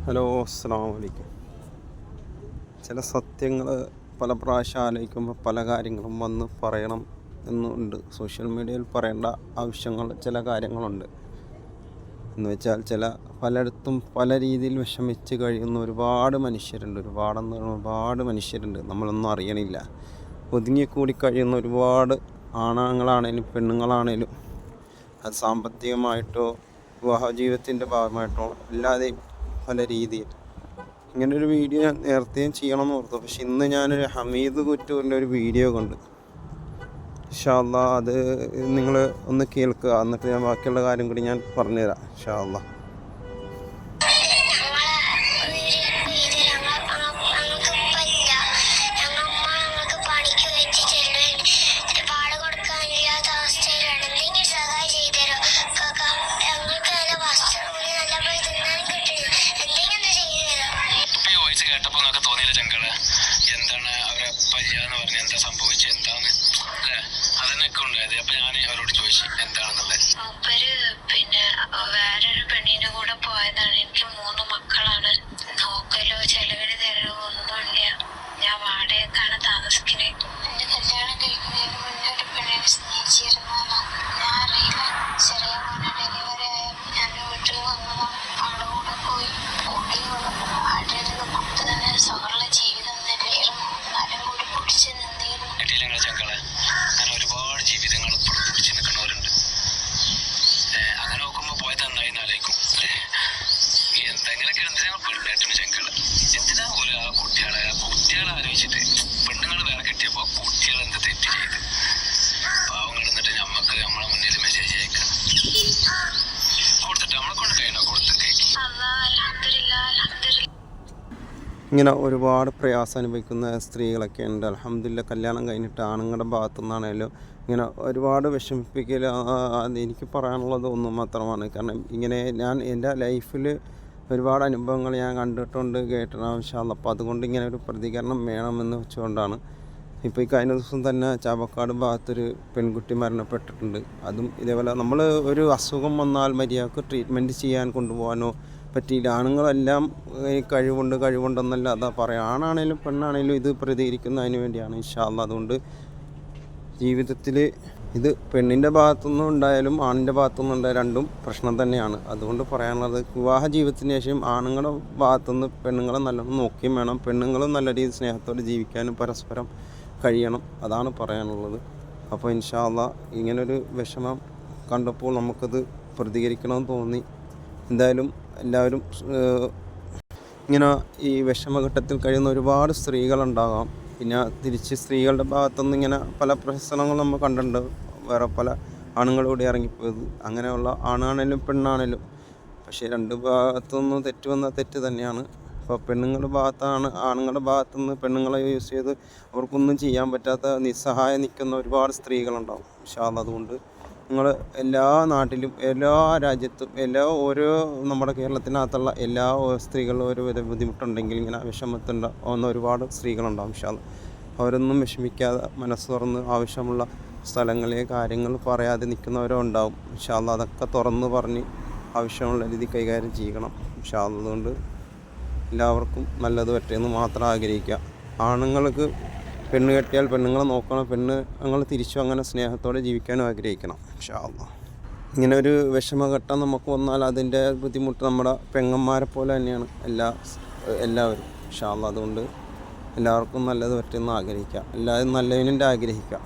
Hello, അസ്സലാമു അലൈക്കും. ചില സത്യങ്ങൾ പല പ്രാവശ്യം ആലോചിക്കുമ്പോൾ പല കാര്യങ്ങളും വന്ന് പറയണം എന്നുണ്ട്. സോഷ്യൽ മീഡിയയിൽ പറയേണ്ട ആവശ്യങ്ങൾ ചില കാര്യങ്ങളുണ്ട്. എന്ന് വെച്ചാൽ പലയിടത്തും പല രീതിയിൽ വിഷമിച്ച് കഴിയുന്ന ഒരുപാട് മനുഷ്യരുണ്ട്. നമ്മളൊന്നും അറിയണില്ല. ഒതുങ്ങിക്കൂടി കഴിയുന്ന ഒരുപാട് ആണുങ്ങളാണേലും പെണ്ണുങ്ങളാണേലും അത് സാമ്പത്തികമായിട്ടോ വിവാഹ ജീവിതത്തിൻ്റെ ഭാഗമായിട്ടോ അല്ലാതെയും പല രീതിയിൽ ഇങ്ങനൊരു വീഡിയോ ഞാൻ നേരത്തെയും ചെയ്യണമെന്ന് ഓർത്തു. പക്ഷെ ഇന്ന് ഞാനൊരു ഹമീദ് കുറ്റൂരിൻ്റെ ഒരു വീഡിയോ കണ്ട്. ഇൻഷാ അല്ലാഹ് അത് നിങ്ങൾ ഒന്ന് കേൾക്കുക, എന്നിട്ട് ഞാൻ ബാക്കിയുള്ള കാര്യം കൂടി ഞാൻ പറഞ്ഞുതരാം ഇൻഷാ അല്ലാഹ്. കേട്ടപ്പോ നിങ്ങൾക്ക് തോന്നിയില്ല ചങ്കള് എന്താണ് അവരെ പയ്യാന്ന് പറഞ്ഞ എന്താ സംഭവിച്ചത് എന്താന്ന് അല്ലേ? അതന്നെയൊക്കെ ഉണ്ടായത്. അപ്പൊ ഞാൻ അവരോട് ചോദിച്ചു എന്താണെന്നുള്ളത്. മൂപ്പര് പിന്നെ വേറൊരു പെണ്ണിന്റെ കൂടെ പോയതാണ്. എനിക്ക് 3 മക്കളാണ്. നോക്കലോ ചെലവിന് തരലോ ഒന്നുമില്ല. ഞാൻ വാടകയ്ക്കാണ് താമസിക്കുന്നത്. എന്റെ കല്യാണം കഴിക്കുന്നതിന് മുന്നേ ഒരു പെണ്ണിനെ സ്നേഹിച്ചിരുന്നാലോ ഞാൻ അറിയില്ല. ചെറിയ മോനെ ഡെലിവറി ആയപ്പോൾ ഞാൻ വീട്ടിൽ വന്നതാണ്. അവിടെ കൂടെ പോയി ഓടി വന്നു. അവിടെ കുട്ടി തന്നെ സഹറുള്ള ജീവിതം തന്നെയായിരുന്നു. എന്നാലും കൂടി പിടിച്ച് നിന്നിരുന്നു. കേട്ടില്ല ചങ്കളെ, അങ്ങനെ ഒരുപാട് ജീവിതങ്ങൾ ഇപ്പോഴും പിടിച്ച് നിൽക്കുന്നവരുണ്ട്. അങ്ങനെ നോക്കുമ്പോ പോയത് നന്നായി ആലോചിക്കും. എന്തെങ്കിലൊക്കെ എന്തിനാ പെണ്ണേട്ടന് ചങ്കള്? എന്തിനാ ഒരു കുട്ടികളെ ആലോചിച്ചിട്ട് പെണ്ണുങ്ങൾ വേറെ കെട്ടിയപ്പോ കുട്ടികൾ എന്ത് തെറ്റ് ചെയ്ത് പാവങ്ങൾ എന്നിട്ട് നമ്മക്ക് നമ്മളെ മുന്നിൽ മെസ്സേജ് അയക്കാം കൊടുത്തിട്ട് നമ്മളെ കൊണ്ട് കഴിയണോ കൊടുത്ത് കേൾക്കും. ഇങ്ങനെ ഒരുപാട് പ്രയാസം അനുഭവിക്കുന്ന സ്ത്രീകളൊക്കെ ഉണ്ട്. അൽഹംദുലില്ലാഹ് കല്യാണം കഴിഞ്ഞിട്ട് ആണുങ്ങളുടെ ഭാഗത്തു നിന്നാണേലും ഇങ്ങനെ ഒരുപാട് വിഷമിപ്പിക്കൽ എനിക്ക് പറയാനുള്ളത് ഒന്നും മാത്രമാണ്. കാരണം ഇങ്ങനെ ഞാൻ എൻ്റെ ലൈഫിൽ ഒരുപാട് അനുഭവങ്ങൾ ഞാൻ കണ്ടിട്ടുണ്ട്, കേട്ടിട്ടുണ്ട്. ഇൻഷാ അല്ലാഹ് അപ്പോൾ അതുകൊണ്ട് ഇങ്ങനെ ഒരു പ്രതികരണം വേണമെന്ന് വെച്ചുകൊണ്ടാണ്. ഇപ്പോൾ ഈ കഴിഞ്ഞ ദിവസം തന്നെ ചാവക്കാട് ഭാഗത്തൊരു പെൺകുട്ടി മരണപ്പെട്ടിട്ടുണ്ട്. അതും ഇതേപോലെ നമ്മൾ ഒരു അസുഖം വന്നാൽ മര്യാദക്ക് ട്രീറ്റ്മെൻറ്റ് ചെയ്യാൻ കൊണ്ടുപോകാനോ പറ്റിയില്ല. ആണുങ്ങളെല്ലാം കഴിവുണ്ടെന്നല്ല അതാ പറയാം. ആണാണേലും പെണ്ണാണേലും ഇത് പ്രതികരിക്കുന്നതിന് വേണ്ടിയാണ് ഇൻഷാ അല്ലാഹ്. അതുകൊണ്ട് ജീവിതത്തിൽ ഇത് പെണ്ണിൻ്റെ ഭാഗത്തുനിന്ന് ഉണ്ടായാലും ആണിൻ്റെ ഭാഗത്തുനിന്ന് ഉണ്ടായാലും രണ്ടും പ്രശ്നം തന്നെയാണ്. അതുകൊണ്ട് പറയാനുള്ളത് വിവാഹ ജീവിതത്തിന് ശേഷം ആണുങ്ങളുടെ ഭാഗത്തുനിന്ന് പെണ്ണുങ്ങളെ നല്ലോണം നോക്കിയും വേണം. പെണ്ണുങ്ങളും നല്ല രീതിയിൽ സ്നേഹത്തോടെ ജീവിക്കാനും പരസ്പരം കഴിയണം. അതാണ് പറയാനുള്ളത്. അപ്പോൾ ഇൻഷാ അല്ലാഹ് ഇങ്ങനൊരു വിഷമം കണ്ടപ്പോൾ നമുക്കത് പ്രതികരിക്കണമെന്ന് തോന്നി. എന്തായാലും എല്ലാവരും ഇങ്ങനെ ഈ വിഷമഘട്ടത്തിൽ കഴിയുന്ന ഒരുപാട് സ്ത്രീകളുണ്ടാകാം. പിന്നെ തിരിച്ച് സ്ത്രീകളുടെ ഭാഗത്തുനിന്ന് ഇങ്ങനെ പല പ്രശ്നങ്ങൾ നമ്മൾ കണ്ടിട്ടുണ്ട്. വേറെ പല ആണുങ്ങളോട് ഇറങ്ങിപ്പോയത് അങ്ങനെയുള്ള ആണാണേലും പെണ്ണാണേലും. പക്ഷേ രണ്ട് ഭാഗത്തുനിന്ന് തെറ്റ് വന്നാൽ തെറ്റ് തന്നെയാണ്. അപ്പോൾ പെണ്ണുങ്ങളുടെ ഭാഗത്താണ് ആണുങ്ങളുടെ ഭാഗത്തുനിന്ന് പെണ്ണുങ്ങളെ യൂസ് ചെയ്ത് അവർക്കൊന്നും ചെയ്യാൻ പറ്റാത്ത നിസ്സഹായം നിൽക്കുന്ന ഒരുപാട് സ്ത്രീകളുണ്ടാവും ഇൻഷാ അല്ലാഹ്. അതുകൊണ്ട് നിങ്ങൾ എല്ലാ നാട്ടിലും എല്ലാ രാജ്യത്തും ഓരോ നമ്മുടെ കേരളത്തിനകത്തുള്ള എല്ലാ സ്ത്രീകളും ഓരോ ബുദ്ധിമുട്ടുണ്ടെങ്കിൽ ഇങ്ങനെ വിഷമത്തുണ്ടാവുന്ന ഒരുപാട് സ്ത്രീകളുണ്ടാവും ഇൻഷാ അല്ലാഹ്. അവരൊന്നും വിഷമിക്കാതെ മനസ്സ് തുറന്ന് ആവശ്യമുള്ള സ്ഥലങ്ങളിലെ കാര്യങ്ങൾ പറയാതെ നിൽക്കുന്നവരോ ഉണ്ടാവും ഇൻഷാ അല്ലാഹ്. അതൊക്കെ തുറന്ന് പറഞ്ഞ് ആവശ്യമുള്ള രീതി കൈകാര്യം ചെയ്യണം ഇൻഷാ അല്ലാഹ്. അതുകൊണ്ട് എല്ലാവർക്കും നല്ലത് പറ്റുമെന്ന് മാത്രം ആഗ്രഹിക്കുക. ആണുങ്ങൾക്ക് പെണ്ണ് കെട്ടിയാൽ പെണ്ണുങ്ങളെ നോക്കണം, പെണ്ണുങ്ങൾ തിരിച്ചും അങ്ങനെ സ്നേഹത്തോടെ ജീവിക്കാനും ആഗ്രഹിക്കണം ഇൻഷാ അല്ലാഹ്. ഇങ്ങനെ ഒരു വിഷമഘട്ടം നമുക്ക് വന്നാൽ അതിൻ്റെ ബുദ്ധിമുട്ട് നമ്മുടെ പെങ്ങന്മാരെ പോലെ തന്നെയാണ് എല്ലാവരും ഇൻഷാ അല്ലാഹ്. അതുകൊണ്ട് എല്ലാവർക്കും നല്ലത് പറ്റുമെന്ന് ആഗ്രഹിക്കുക. എല്ലാവരും നല്ലതിനെ ആഗ്രഹിക്കുക.